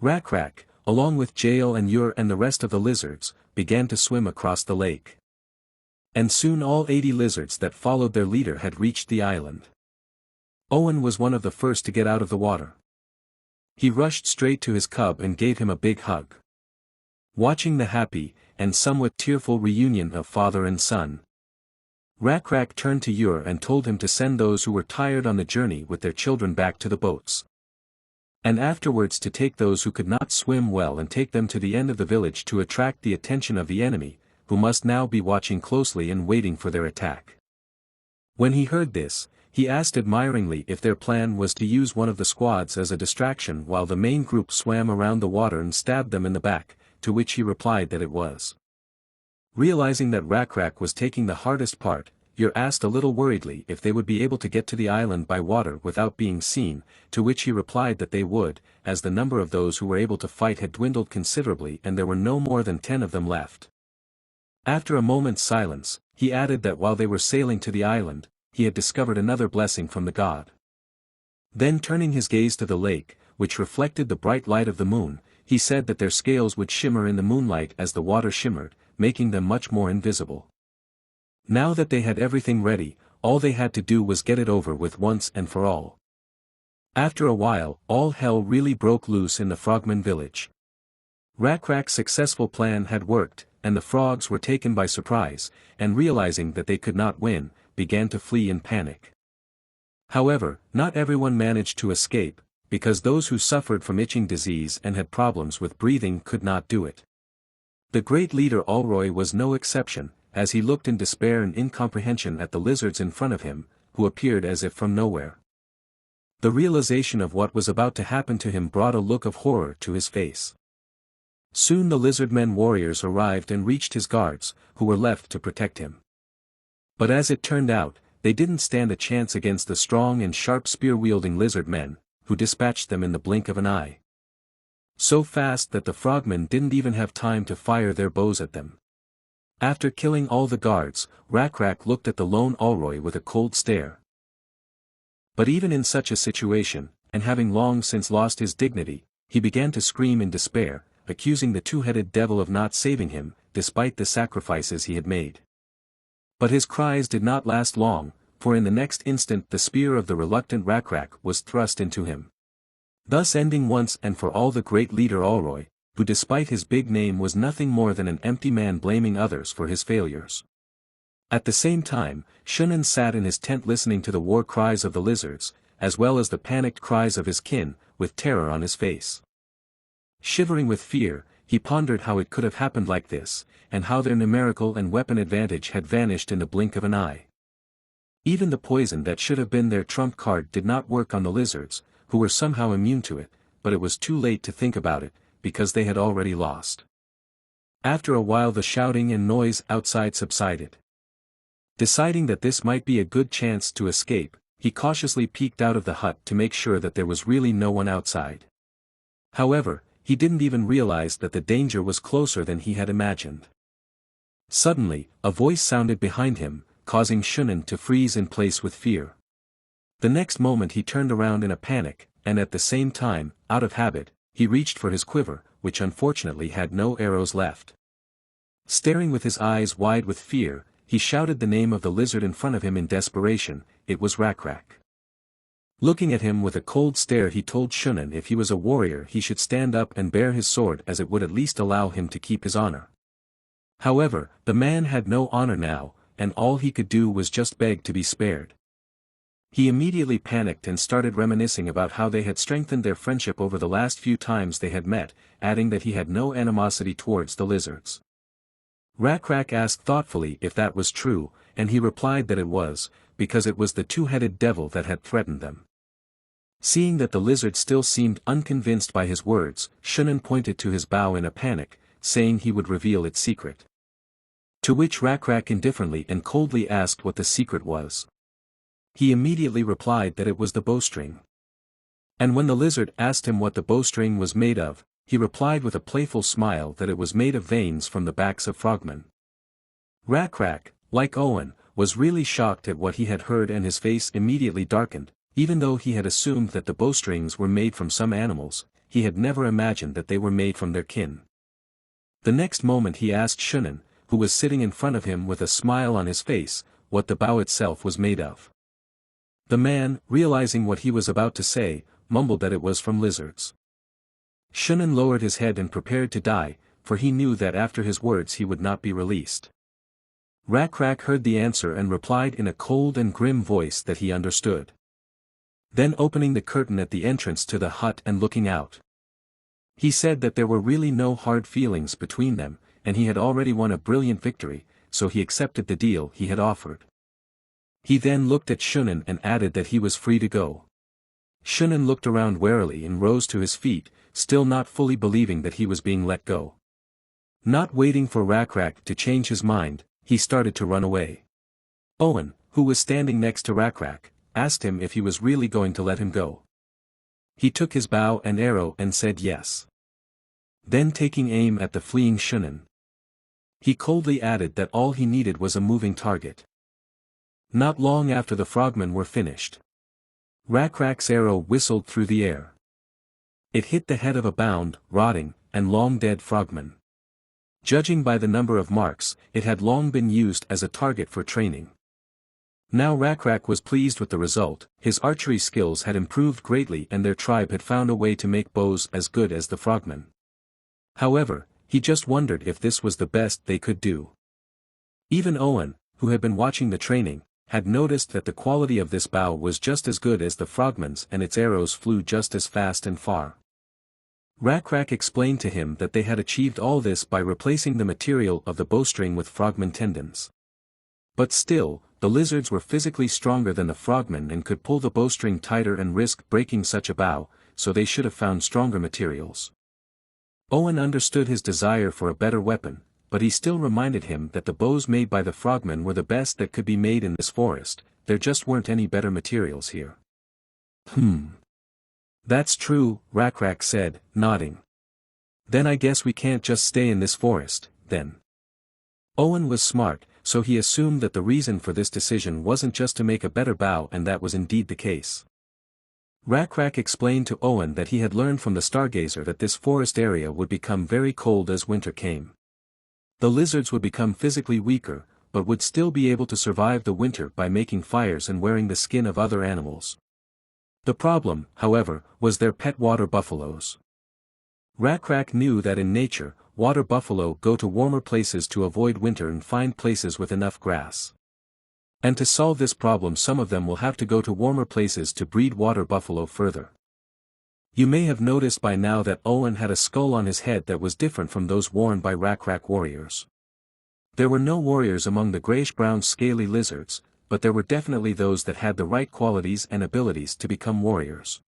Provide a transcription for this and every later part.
Rakrak, along with Jael and Ur and the rest of the lizards, began to swim across the lake. And soon all 80 lizards that followed their leader had reached the island. Owen was one of the first to get out of the water. He rushed straight to his cub and gave him a big hug. Watching the happy, and somewhat tearful reunion of father and son, Rakrak turned to Ur and told him to send those who were tired on the journey with their children back to the boats. And afterwards to take those who could not swim well and take them to the end of the village to attract the attention of the enemy, who must now be watching closely and waiting for their attack. When he heard this, he asked admiringly if their plan was to use one of the squads as a distraction while the main group swam around the water and stabbed them in the back, to which he replied that it was. Realizing that Rakrak was taking the hardest part, Ur asked a little worriedly if they would be able to get to the island by water without being seen, to which he replied that they would, as the number of those who were able to fight had dwindled considerably and there were no more than 10 of them left. After a moment's silence, he added that while they were sailing to the island, he had discovered another blessing from the god. Then turning his gaze to the lake, which reflected the bright light of the moon, he said that their scales would shimmer in the moonlight as the water shimmered, making them much more invisible. Now that they had everything ready, all they had to do was get it over with once and for all. After a while, all hell really broke loose in the Frogman village. Rakrak's successful plan had worked, and the frogs were taken by surprise, and realizing that they could not win, began to flee in panic. However, not everyone managed to escape, because those who suffered from itching disease and had problems with breathing could not do it. The great leader Alroy was no exception, as he looked in despair and incomprehension at the lizards in front of him, who appeared as if from nowhere. The realization of what was about to happen to him brought a look of horror to his face. Soon the lizardmen warriors arrived and reached his guards, who were left to protect him. But as it turned out, they didn't stand a chance against the strong and sharp spear-wielding lizard men, who dispatched them in the blink of an eye. So fast that the frogmen didn't even have time to fire their bows at them. After killing all the guards, Rakrak looked at the lone Alroy with a cold stare. But even in such a situation, and having long since lost his dignity, he began to scream in despair, accusing the two-headed devil of not saving him, despite the sacrifices he had made. But his cries did not last long, for in the next instant the spear of the reluctant Rakrak was thrust into him. Thus ending once and for all the great leader Alroy, who despite his big name was nothing more than an empty man blaming others for his failures. At the same time, Shunan sat in his tent listening to the war cries of the lizards, as well as the panicked cries of his kin, with terror on his face. Shivering with fear, he pondered how it could have happened like this, and how their numerical and weapon advantage had vanished in the blink of an eye. Even the poison that should have been their trump card did not work on the lizards, who were somehow immune to it, but it was too late to think about it, because they had already lost. After a while the shouting and noise outside subsided. Deciding that this might be a good chance to escape, he cautiously peeked out of the hut to make sure that there was really no one outside. However, he didn't even realize that the danger was closer than he had imagined. Suddenly, a voice sounded behind him, causing Shunan to freeze in place with fear. The next moment he turned around in a panic, and at the same time, out of habit, he reached for his quiver, which unfortunately had no arrows left. Staring with his eyes wide with fear, he shouted the name of the lizard in front of him in desperation. It was Rakrak. Looking at him with a cold stare, he told Shunan if he was a warrior he should stand up and bear his sword, as it would at least allow him to keep his honor. However, the man had no honor now, and all he could do was just beg to be spared. He immediately panicked and started reminiscing about how they had strengthened their friendship over the last few times they had met, adding that he had no animosity towards the lizards. Rakrak asked thoughtfully if that was true, and he replied that it was, because it was the two-headed devil that had threatened them. Seeing that the lizard still seemed unconvinced by his words, Shunan pointed to his bow in a panic, saying he would reveal its secret. To which Rakrak indifferently and coldly asked what the secret was. He immediately replied that it was the bowstring. And when the lizard asked him what the bowstring was made of, he replied with a playful smile that it was made of veins from the backs of frogmen. Rakrak, like Owen, was really shocked at what he had heard, and his face immediately darkened, even though he had assumed that the bowstrings were made from some animals, he had never imagined that they were made from their kin. The next moment he asked Shunan, who was sitting in front of him with a smile on his face, what the bow itself was made of. The man, realizing what he was about to say, mumbled that it was from lizards. Shunan lowered his head and prepared to die, for he knew that after his words he would not be released. Rakrak heard the answer and replied in a cold and grim voice that he understood. Then opening the curtain at the entrance to the hut and looking out. He said that there were really no hard feelings between them, and he had already won a brilliant victory, so he accepted the deal he had offered. He then looked at Shunan and added that he was free to go. Shunan looked around warily and rose to his feet, still not fully believing that he was being let go. Not waiting for Rakrak to change his mind, he started to run away. Owen, who was standing next to Rakrak, asked him if he was really going to let him go. He took his bow and arrow and said yes. Then taking aim at the fleeing Shunan, he coldly added that all he needed was a moving target. Not long after the frogmen were finished, Rakrak's arrow whistled through the air. It hit the head of a bound, rotting, and long-dead frogman. Judging by the number of marks, it had long been used as a target for training. Now Rakrak was pleased with the result, his archery skills had improved greatly and their tribe had found a way to make bows as good as the frogmen. However, he just wondered if this was the best they could do. Even Owen, who had been watching the training, had noticed that the quality of this bow was just as good as the frogman's and its arrows flew just as fast and far. Rakrak explained to him that they had achieved all this by replacing the material of the bowstring with frogman tendons. But still, the lizards were physically stronger than the frogmen and could pull the bowstring tighter and risk breaking such a bow, so they should have found stronger materials. Owen understood his desire for a better weapon, but he still reminded him that the bows made by the frogmen were the best that could be made in this forest, there just weren't any better materials here. That's true, Rakrak said, nodding. Then I guess we can't just stay in this forest, then. Owen was smart, so he assumed that the reason for this decision wasn't just to make a better bow, and that was indeed the case. Rakrak explained to Owen that he had learned from the stargazer that this forest area would become very cold as winter came. The lizards would become physically weaker, but would still be able to survive the winter by making fires and wearing the skin of other animals. The problem, however, was their pet water buffaloes. Rakrak knew that in nature, water buffalo go to warmer places to avoid winter and find places with enough grass. And to solve this problem, some of them will have to go to warmer places to breed water buffalo further. You may have noticed by now that Owen had a skull on his head that was different from those worn by Rakrak warriors. There were no warriors among the grayish-brown scaly lizards, but there were definitely those that had the right qualities and abilities to become warriors.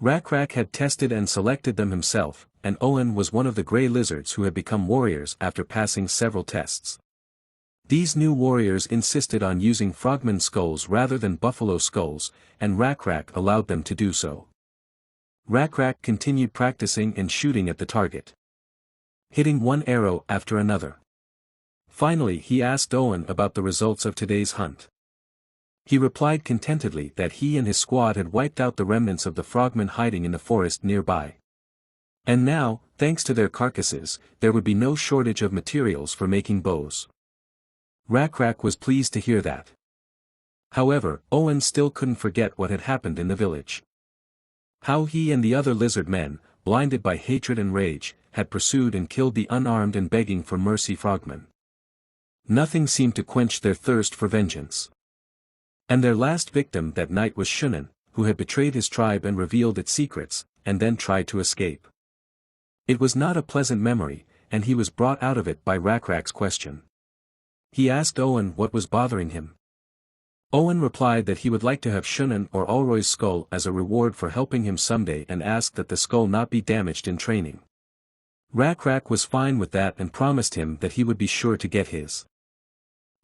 Rakrak had tested and selected them himself, and Owen was one of the gray lizards who had become warriors after passing several tests. These new warriors insisted on using frogman skulls rather than buffalo skulls, and Rakrak allowed them to do so. Rakrak continued practicing and shooting at the target, hitting one arrow after another. Finally he asked Owen about the results of today's hunt. He replied contentedly that he and his squad had wiped out the remnants of the frogmen hiding in the forest nearby. And now, thanks to their carcasses, there would be no shortage of materials for making bows. Rakrak was pleased to hear that. However, Owen still couldn't forget what had happened in the village. How he and the other lizard men, blinded by hatred and rage, had pursued and killed the unarmed and begging for mercy frogmen. Nothing seemed to quench their thirst for vengeance. And their last victim that night was Shunan, who had betrayed his tribe and revealed its secrets, and then tried to escape. It was not a pleasant memory, and he was brought out of it by Rakrak's question. He asked Owen what was bothering him. Owen replied that he would like to have Shunan or Ulroy's skull as a reward for helping him someday and asked that the skull not be damaged in training. Rakrak was fine with that and promised him that he would be sure to get his.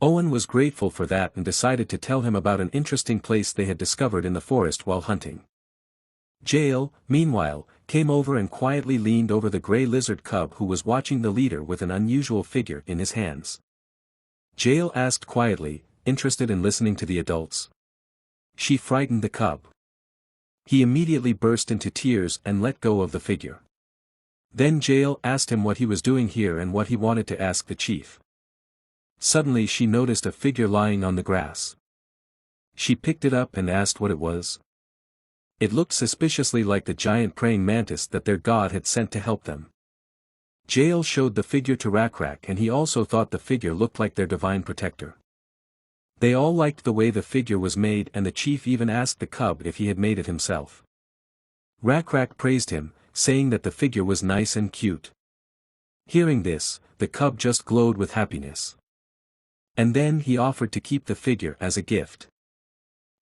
Owen was grateful for that and decided to tell him about an interesting place they had discovered in the forest while hunting. Jael, meanwhile, came over and quietly leaned over the gray lizard cub who was watching the leader with an unusual figure in his hands. Jael asked quietly, interested in listening to the adults. She frightened the cub. He immediately burst into tears and let go of the figure. Then Jael asked him what he was doing here and what he wanted to ask the chief. Suddenly she noticed a figure lying on the grass. She picked it up and asked what it was. It looked suspiciously like the giant praying mantis that their god had sent to help them. Jael showed the figure to Rakrak and he also thought the figure looked like their divine protector. They all liked the way the figure was made and the chief even asked the cub if he had made it himself. Rakrak praised him, saying that the figure was nice and cute. Hearing this, the cub just glowed with happiness. And then he offered to keep the figure as a gift.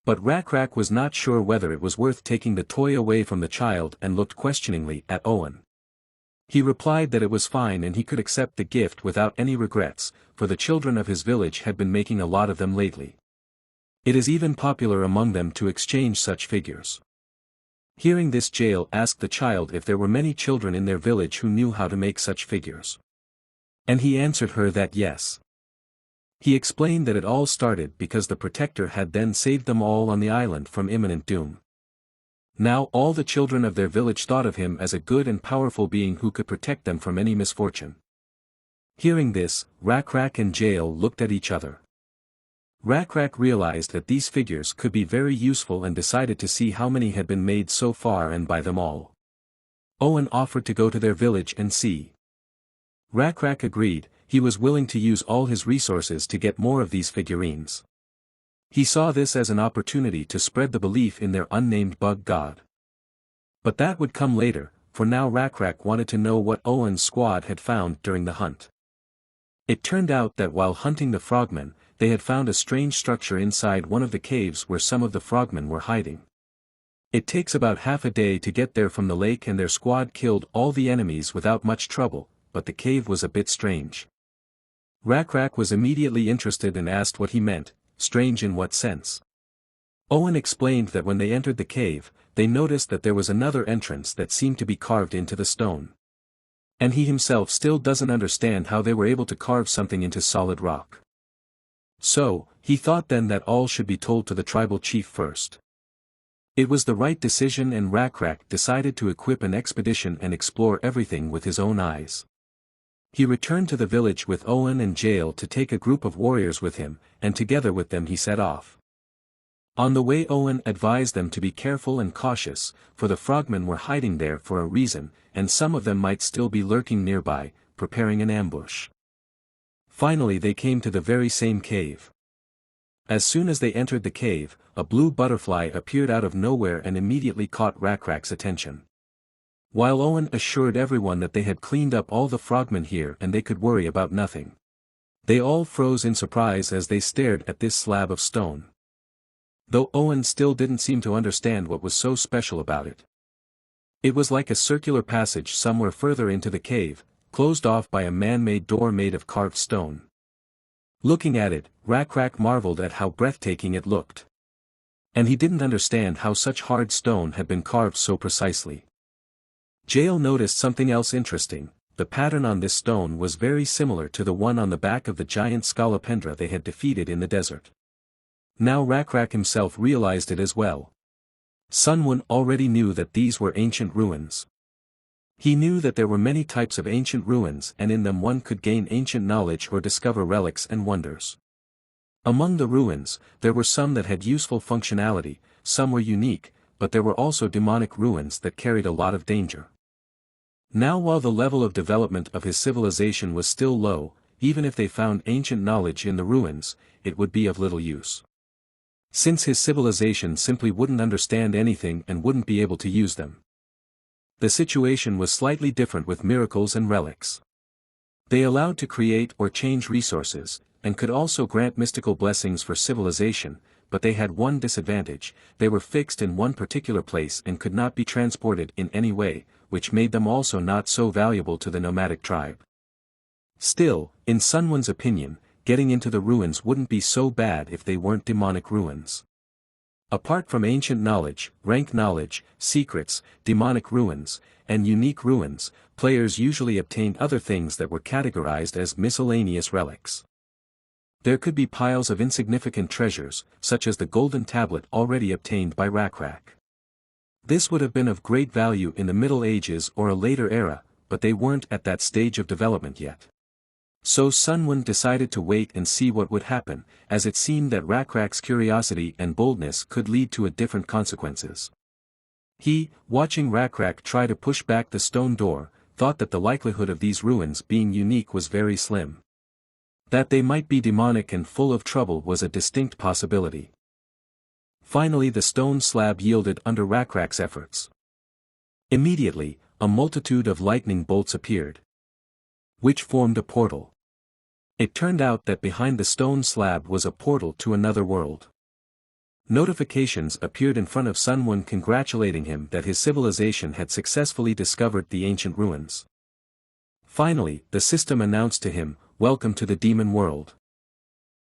But Rakrak was not sure whether it was worth taking the toy away from the child and looked questioningly at Owen. He replied that it was fine and he could accept the gift without any regrets, for the children of his village had been making a lot of them lately. It is even popular among them to exchange such figures. Hearing this, Jael asked the child if there were many children in their village who knew how to make such figures. And he answered her that yes. He explained that it all started because the protector had then saved them all on the island from imminent doom. Now all the children of their village thought of him as a good and powerful being who could protect them from any misfortune. Hearing this, Rakrak and Jael looked at each other. Rakrak realized that these figures could be very useful and decided to see how many had been made so far and buy them all. Owen offered to go to their village and see. Rakrak agreed. He was willing to use all his resources to get more of these figurines. He saw this as an opportunity to spread the belief in their unnamed bug god. But that would come later, for now Rakrak wanted to know what Owen's squad had found during the hunt. It turned out that while hunting the frogmen, they had found a strange structure inside one of the caves where some of the frogmen were hiding. It takes about half a day to get there from the lake and their squad killed all the enemies without much trouble, but the cave was a bit strange. Rakrak was immediately interested and asked what he meant, strange in what sense. Owen explained that when they entered the cave, they noticed that there was another entrance that seemed to be carved into the stone. And he himself still doesn't understand how they were able to carve something into solid rock. So, he thought then that all should be told to the tribal chief first. It was the right decision and Rakrak decided to equip an expedition and explore everything with his own eyes. He returned to the village with Owen and Jael to take a group of warriors with him, and together with them he set off. On the way Owen advised them to be careful and cautious, for the frogmen were hiding there for a reason, and some of them might still be lurking nearby, preparing an ambush. Finally they came to the very same cave. As soon as they entered the cave, a blue butterfly appeared out of nowhere and immediately caught Rakrak's attention. While Owen assured everyone that they had cleaned up all the frogmen here and they could worry about nothing. They all froze in surprise as they stared at this slab of stone. Though Owen still didn't seem to understand what was so special about it. It was like a circular passage somewhere further into the cave, closed off by a man-made door made of carved stone. Looking at it, Rakrak marveled at how breathtaking it looked. And he didn't understand how such hard stone had been carved so precisely. Jael noticed something else interesting. The pattern on this stone was very similar to the one on the back of the giant scolopendra they had defeated in the desert. Now Rakrak himself realized it as well. Sunwon already knew that these were ancient ruins. He knew that there were many types of ancient ruins and in them one could gain ancient knowledge or discover relics and wonders. Among the ruins, there were some that had useful functionality, some were unique, but there were also demonic ruins that carried a lot of danger. Now while the level of development of his civilization was still low, even if they found ancient knowledge in the ruins, it would be of little use. Since his civilization simply wouldn't understand anything and wouldn't be able to use them. The situation was slightly different with miracles and relics. They allowed to create or change resources, and could also grant mystical blessings for civilization, but they had one disadvantage: they were fixed in one particular place and could not be transported in any way, which made them also not so valuable to the nomadic tribe. Still, in Sunwon's opinion, getting into the ruins wouldn't be so bad if they weren't demonic ruins. Apart from ancient knowledge, rank knowledge, secrets, demonic ruins, and unique ruins, players usually obtained other things that were categorized as miscellaneous relics. There could be piles of insignificant treasures, such as the golden tablet already obtained by Rakrak. This would have been of great value in the Middle Ages or a later era, but they weren't at that stage of development yet. So Sunwon decided to wait and see what would happen, as it seemed that Rakrak's curiosity and boldness could lead to different consequences. He, watching Rakrak try to push back the stone door, thought that the likelihood of these ruins being unique was very slim. That they might be demonic and full of trouble was a distinct possibility. Finally the stone slab yielded under Rakrak's efforts. Immediately, a multitude of lightning bolts appeared, which formed a portal. It turned out that behind the stone slab was a portal to another world. Notifications appeared in front of Sunwon congratulating him that his civilization had successfully discovered the ancient ruins. Finally, the system announced to him, "Welcome to the demon world."